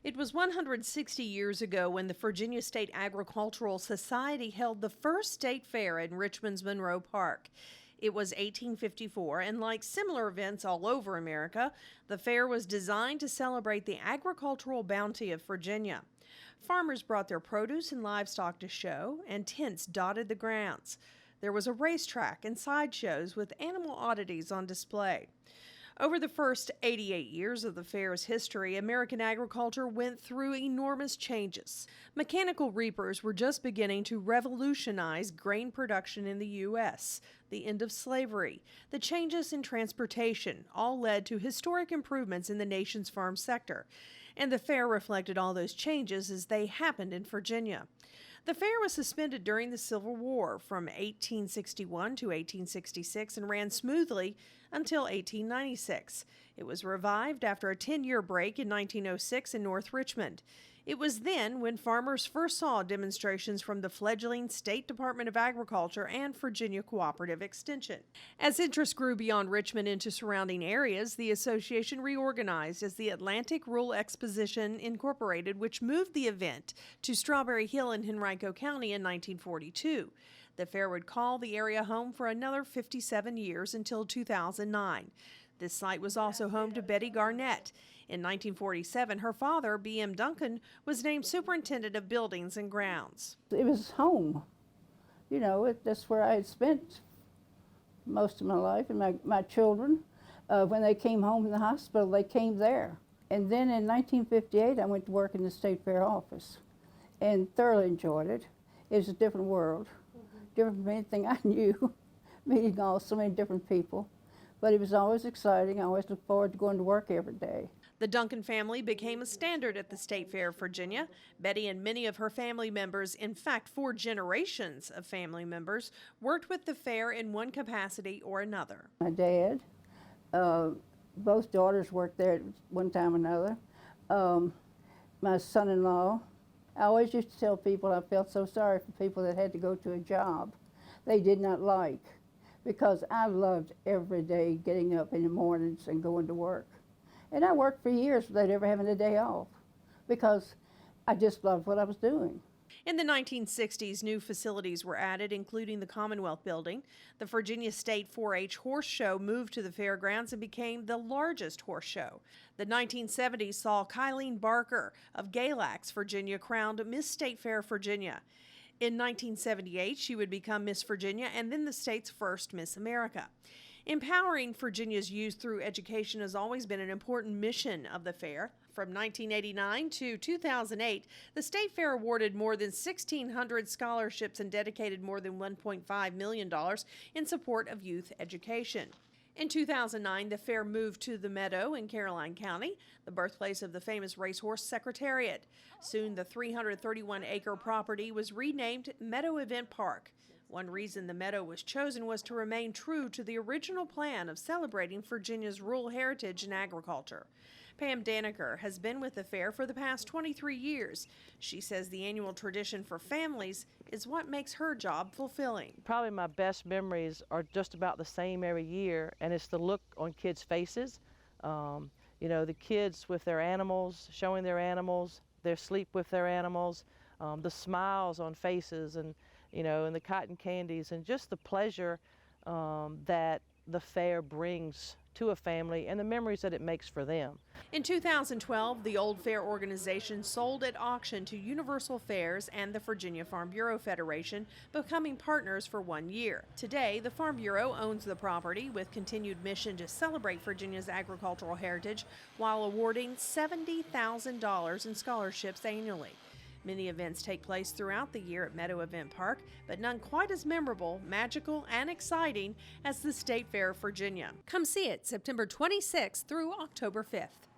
It was 160 years ago when the Virginia State Agricultural Society held the first state fair in Richmond's Monroe Park. It was 1854, and like similar events all over America, the fair was designed to celebrate the agricultural bounty of Virginia. Farmers brought their produce and livestock to show, and tents dotted the grounds. There was a racetrack and sideshows with animal oddities on display. Over the first 88 years of the fair's history, American agriculture went through enormous changes. Mechanical reapers were just beginning to revolutionize grain production in the U.S., the end of slavery, the changes in transportation, all led to historic improvements in the nation's farm sector. And the fair reflected all those changes as they happened in Virginia. The fair was suspended during the Civil War from 1861 to 1866 and ran smoothly until 1896. It was revived after a 10-year break in 1906 in North Richmond. It was then when farmers first saw demonstrations from the fledgling State Department of Agriculture and Virginia Cooperative Extension. As interest grew beyond Richmond into surrounding areas, the association reorganized as the Atlantic Rural Exposition Incorporated, which moved the event to Strawberry Hill in Henrico County in 1942. The fair would call the area home for another 57 years until 2009. This site was also home to Betty Garnett. In 1947, her father, B.M. Duncan, was named superintendent of buildings and grounds. It was home. You know, that's where I had spent most of my life, and my children, when they came home from the hospital, they came there. And then in 1958, I went to work in the State Fair office and thoroughly enjoyed it. It was a different world, different from anything I knew, meeting so many different people. But it was always exciting. I always looked forward to going to work every day. The Duncan family became a standard at the State Fair of Virginia. Betty and many of her family members, in fact 4 generations of family members, worked with the fair in one capacity or another. My dad, both daughters worked there at one time or another. My son-in-law, I always used to tell people I felt so sorry for people that had to go to a job they did not like, because I loved every day getting up in the mornings and going to work. And I worked for years without ever having a day off because I just loved what I was doing. In the 1960s, new facilities were added, including the Commonwealth Building. The Virginia State 4-H Horse Show moved to the fairgrounds and became the largest horse show. The 1970s saw Kylene Barker of Galax, Virginia, crowned Miss State Fair Virginia. In 1978, she would become Miss Virginia and then the state's first Miss America. Empowering Virginia's youth through education has always been an important mission of the fair. From 1989 to 2008, the State Fair awarded more than 1,600 scholarships and dedicated more than $1.5 million in support of youth education. In 2009, the fair moved to the Meadow in Caroline County, the birthplace of the famous racehorse Secretariat. Soon, the 331-acre property was renamed Meadow Event Park. One reason the Meadow was chosen was to remain true to the original plan of celebrating Virginia's rural heritage and agriculture. Pam Daneker has been with the fair for the past 23 years. She says the annual tradition for families is what makes her job fulfilling. Probably my best memories are just about the same every year, and it's the look on kids' faces. You know, the kids with their animals, showing their animals, their sleep with their animals, the smiles on faces, and you know, and the cotton candies, and just the pleasure that the fair brings to a family and the memories that it makes for them. In 2012, the Old Fair organization sold at auction to Universal Fairs and the Virginia Farm Bureau Federation, becoming partners for 1 year. Today, the Farm Bureau owns the property with continued mission to celebrate Virginia's agricultural heritage while awarding $70,000 in scholarships annually. Many events take place throughout the year at Meadow Event Park, but none quite as memorable, magical, and exciting as the State Fair of Virginia. Come see it September 26th through October 5th.